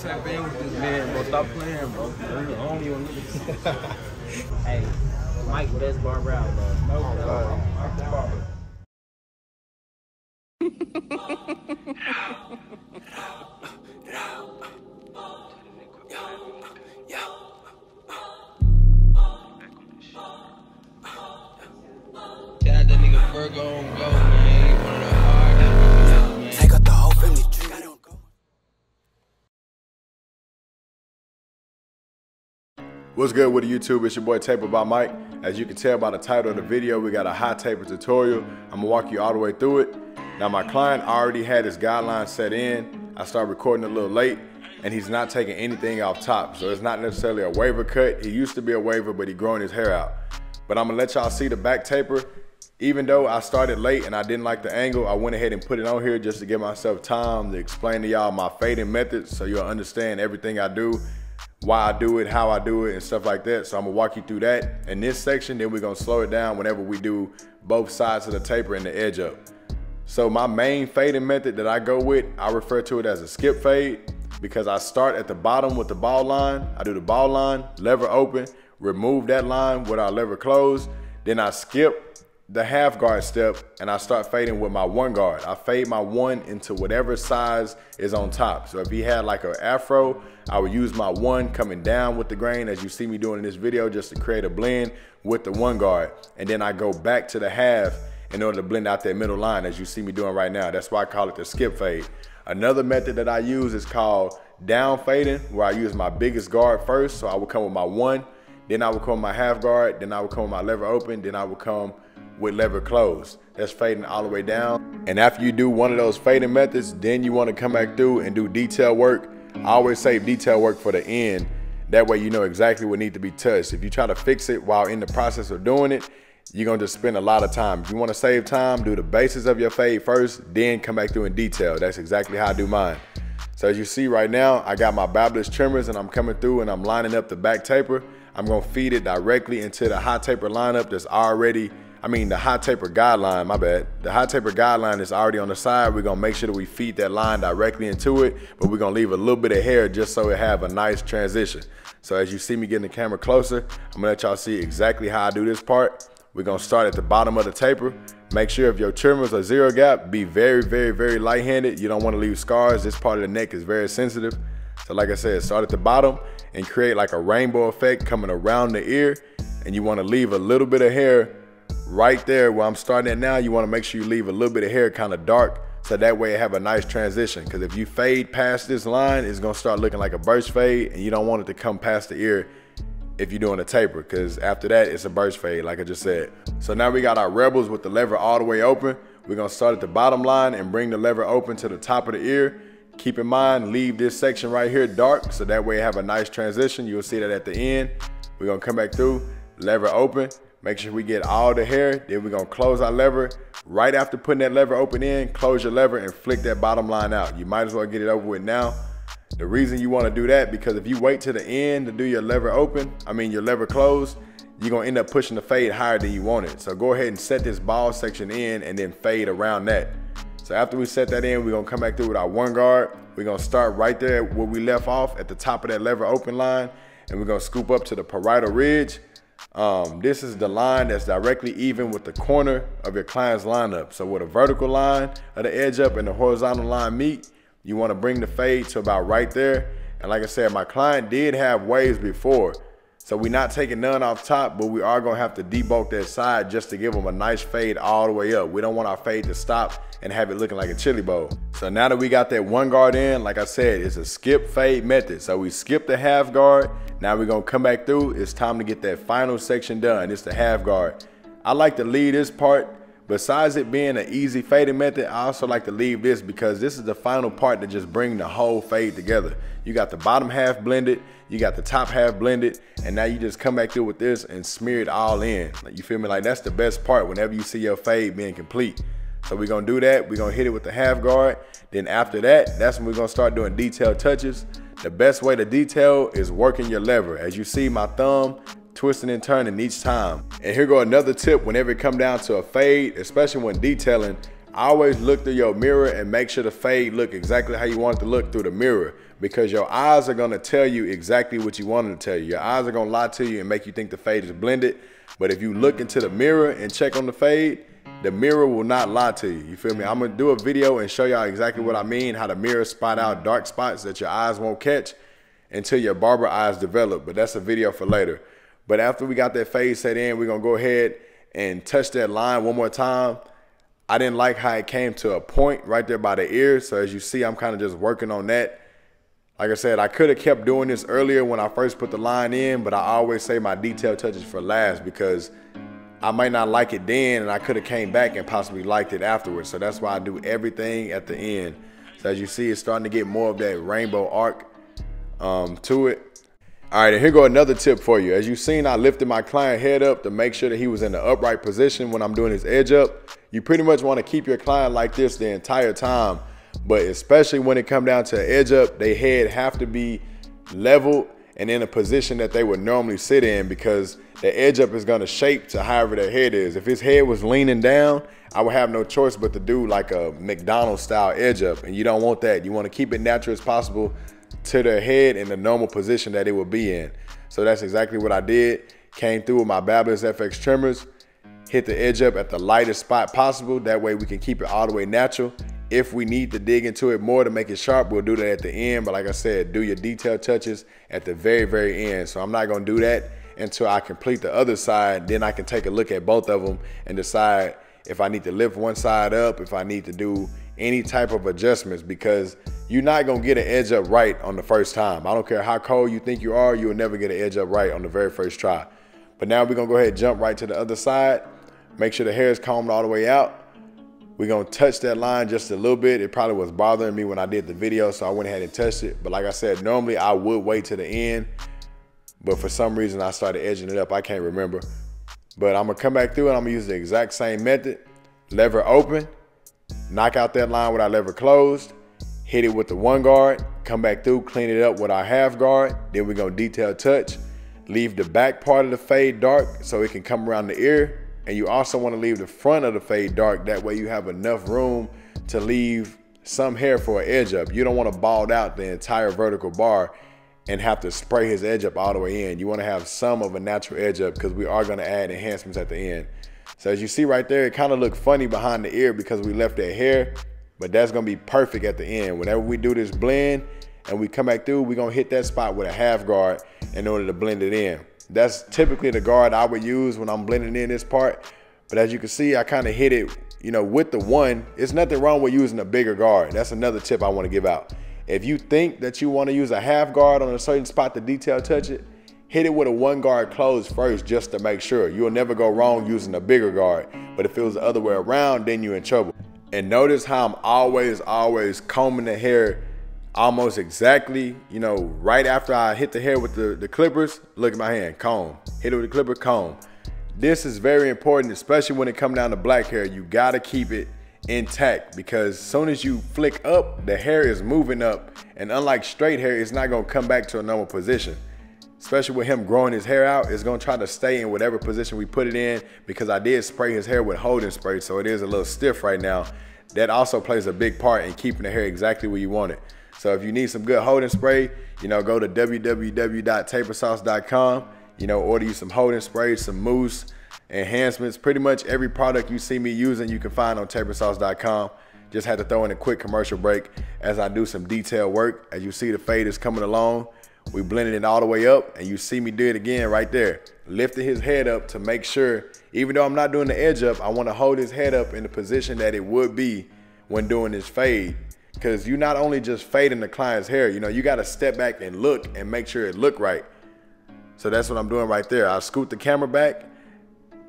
Tap in with this man, bro. Stop playing, bro. I don't even look at Hey, Mike, best barber out, bro. Got that nigga Virgo on go, man. He one of the hard man. Take out the whole family tree. I don't go. What's good with the YouTube? It's your boy Taper by Mike. As you can tell by the title of the video, we got a high taper tutorial. I'm gonna walk you all the way through it. Now my client already had his guidelines set in. I started recording a little late and he's not taking anything off top. So it's not necessarily a waver cut. He used to be a waver, but he growing his hair out. But I'm gonna let y'all see the back taper. Even though I started late and I didn't like the angle, I went ahead and put it on here just to give myself time to explain to y'all my fading methods so you'll understand everything I do, why I do it, how I do it, and stuff like that. So I'm gonna walk you through that in this section, then we're gonna slow it down whenever we do both sides of the taper and the edge up. So my main fading method that I go with, I refer to it as a skip fade because I start at the bottom with the ball line. I do the ball line, lever open, remove that line with our lever closed, then I skip the half guard step and I start fading with my one guard. I fade my one into whatever size is on top. So if he had like an afro, I would use my one coming down with the grain as you see me doing in this video just to create a blend with the one guard. And then I go back to the half in order to blend out that middle line as you see me doing right now. That's why I call it the skip fade. Another method that I use is called down fading, where I use my biggest guard first. So I would come with my one, then I would come with my half guard, then I would come with my lever open, then I would come with lever closed. That's fading all the way down. And after you do one of those fading methods, then you want to come back through and do detail work. I always save detail work for the end. That way you know exactly what needs to be touched. If you try to fix it while in the process of doing it, you're gonna just spend a lot of time. If you want to save time, do the basis of your fade first, then come back through in detail. That's exactly how I do mine. So as you see right now, I got my Babyliss trimmers and I'm coming through and I'm lining up the back taper. I'm gonna feed it directly into the high taper lineup that's already, the high taper guideline, my bad. The high taper guideline is already on the side. We're gonna make sure that we feed that line directly into it, but we're gonna leave a little bit of hair just so it have a nice transition. So as you see me getting the camera closer, I'm gonna let y'all see exactly how I do this part. We're gonna start at the bottom of the taper. Make sure if your trimmers are zero gap, be very, very, very light-handed. You don't wanna leave scars. This part of the neck is very sensitive. So like I said, start at the bottom and create like a rainbow effect coming around the ear. And you wanna leave a little bit of hair right there where I'm starting at now. You wanna make sure you leave a little bit of hair kind of dark so that way it have a nice transition. Because if you fade past this line, it's gonna start looking like a burst fade and you don't want it to come past the ear if you're doing a taper, because after that it's a burst fade like I just said. So now we got our rebels with the lever all the way open. We're gonna start at the bottom line and bring the lever open to the top of the ear. Keep in mind, leave this section right here dark so that way it have a nice transition. You'll see that at the end. We're gonna come back through, lever open, make sure we get all the hair, then we're gonna close our lever. Right after putting that lever open in, close your lever and flick that bottom line out. You might as well get it over with now. The reason you wanna do that, because if you wait to the end to do your lever open, your lever closed, you're gonna end up pushing the fade higher than you want it. So go ahead and set this ball section in and then fade around that. So after we set that in, we're gonna come back through with our one guard. We're gonna start right there where we left off at the top of that lever open line, and we're gonna scoop up to the parietal ridge. This is the line that's directly even with the corner of your client's lineup. So where the vertical line of the edge up and the horizontal line meet, you wanna bring the fade to about right there. And like I said, my client did have waves before, so we're not taking none off top, but we are gonna have to debulk that side just to give them a nice fade all the way up. We don't want our fade to stop and have it looking like a chili bowl. So now that we got that one guard in, like I said, it's a skip fade method. So we skip the half guard. Now we're gonna come back through. It's time to get that final section done. It's the half guard. I like to leave this part. Besides it being an easy fading method, I also like to leave this because this is the final part that just bring the whole fade together. You got the bottom half blended, you got the top half blended, and now you just come back through with this and smear it all in. Like, you feel me? Like, that's the best part whenever you see your fade being complete. So we're gonna do that. We're gonna hit it with the half guard. Then after that, that's when we're gonna start doing detail touches. The best way to detail is working your lever. As you see, my thumb twisting and turning each time. And here go another tip whenever it come down to a fade, especially when detailing. Always look through your mirror and make sure the fade look exactly how you want it to look through the mirror. because your eyes are gonna tell you exactly what you want them to tell you. Your eyes are gonna lie to you and make you think the fade is blended. But if you look into the mirror and check on the fade, the mirror will not lie to you. You feel me? I'm gonna do a video and show y'all exactly what I mean, how the mirror spot out dark spots that your eyes won't catch until your barber eyes develop. But that's a video for later. But after we got that fade set in, we're gonna go ahead and touch that line one more time. I didn't like how it came to a point right there by the ear. So as you see, I'm kind of just working on that. Like I said, I could have kept doing this earlier when I first put the line in, but I always say my detail touches for last because I might not like it then and I could have came back and possibly liked it afterwards. So that's why I do everything at the end. So as you see, it's starting to get more of that rainbow arc to it. All right, and here go another tip for you. As you've seen, I lifted my client head up to make sure that he was in the upright position when I'm doing his edge up. You pretty much want to keep your client like this the entire time. But especially when it comes down to edge up, their head have to be leveled and in a position that they would normally sit in, because the edge up is going to shape to however their head is. If his head was leaning down, I would have no choice but to do like a McDonald's style edge up, and you don't want that. You want to keep it natural as possible to their head in the normal position that it would be in. So that's exactly what I did. Came through with my Babyliss Fx Trimmers, hit the edge up at the lightest spot possible. That way we can keep it all the way natural. If we need to dig into it more to make it sharp, we'll do that at the end. But like I said, do your detail touches at the very, very end. So I'm not gonna do that until I complete the other side. Then I can take a look at both of them and decide if I need to lift one side up, if I need to do any type of adjustments, because you're not gonna get an edge up right on the first time. I don't care how cold you think you are, you'll never get an edge up right on the very first try. But now we're gonna go ahead and jump right to the other side. Make sure the hair is combed all the way out. We're gonna touch that line just a little bit. It probably was bothering me when I did the video, so I went ahead and touched it. But like I said, normally I would wait to the end, but for some reason I started edging it up. I can't remember. But I'm gonna come back through and I'm gonna use the exact same method. Lever open, knock out that line with our lever closed, hit it with the one guard, come back through, clean it up with our half guard. Then we're gonna detail touch, leave the back part of the fade dark so it can come around the ear. And you also want to leave the front of the fade dark. That way you have enough room to leave some hair for an edge up. You don't want to bald out the entire vertical bar and have to spray his edge up all the way in. You want to have some of a natural edge up because we are going to add enhancements at the end. So as you see right there, it kind of looked funny behind the ear because we left that hair, but that's going to be perfect at the end. Whenever we do this blend and we come back through, we're going to hit that spot with a half guard in order to blend it in. That's typically the guard I would use when I'm blending in this part. But as you can see, I kind of hit it, you know, with the one. There's nothing wrong with using a bigger guard. That's another tip I want to give out. If you think that you want to use a half guard on a certain spot to detail touch it, hit it with a one guard closed first just to make sure. You'll never go wrong using a bigger guard. But if it was the other way around, then you're in trouble. And notice how I'm always combing the hair almost exactly, you know, right after I hit the hair with the clippers. Look at my hand, comb. Hit it with the clipper, comb. This is very important, especially when it comes down to black hair. You gotta keep it intact, because as soon as you flick up, the hair is moving up, and unlike straight hair, it's not gonna come back to a normal position. Especially with him growing his hair out, it's gonna try to stay in whatever position we put it in, because I did spray his hair with holding spray, so it is a little stiff right now. That also plays a big part in keeping the hair exactly where you want it. So if you need some good holding spray, you know, go to www.tapersauce.com, you know, order you some holding spray, some mousse, enhancements. Pretty much every product you see me using, you can find on tapersauce.com. Just had to throw in a quick commercial break as I do some detail work. As you see, the fade is coming along. We blended it all the way up, and you see me do it again right there. Lifted his head up to make sure, even though I'm not doing the edge up, I want to hold his head up in the position that it would be when doing this fade. Because you not only just fading the client's hair, you know, you got to step back and look and make sure it look right. So that's what I'm doing right there. I'll scoot the camera back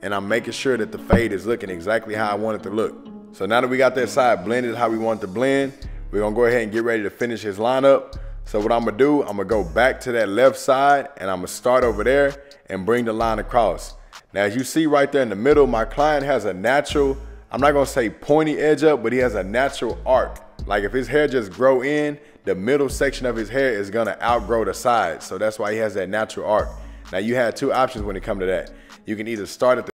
and I'm making sure that the fade is looking exactly how I want it to look. So now that we got that side blended how we want it to blend, we're gonna go ahead and get ready to finish his lineup. So what I'm gonna do, I'm gonna go back to that left side and I'm gonna start over there and bring the line across. Now as you see right there in the middle, my client has a natural, I'm not gonna say pointy edge up, but he has a natural arc. Like if his hair just grow in, the middle section of his hair is gonna outgrow the sides. So that's why he has that natural arc. Now you had two options when it comes to that. You can either start at the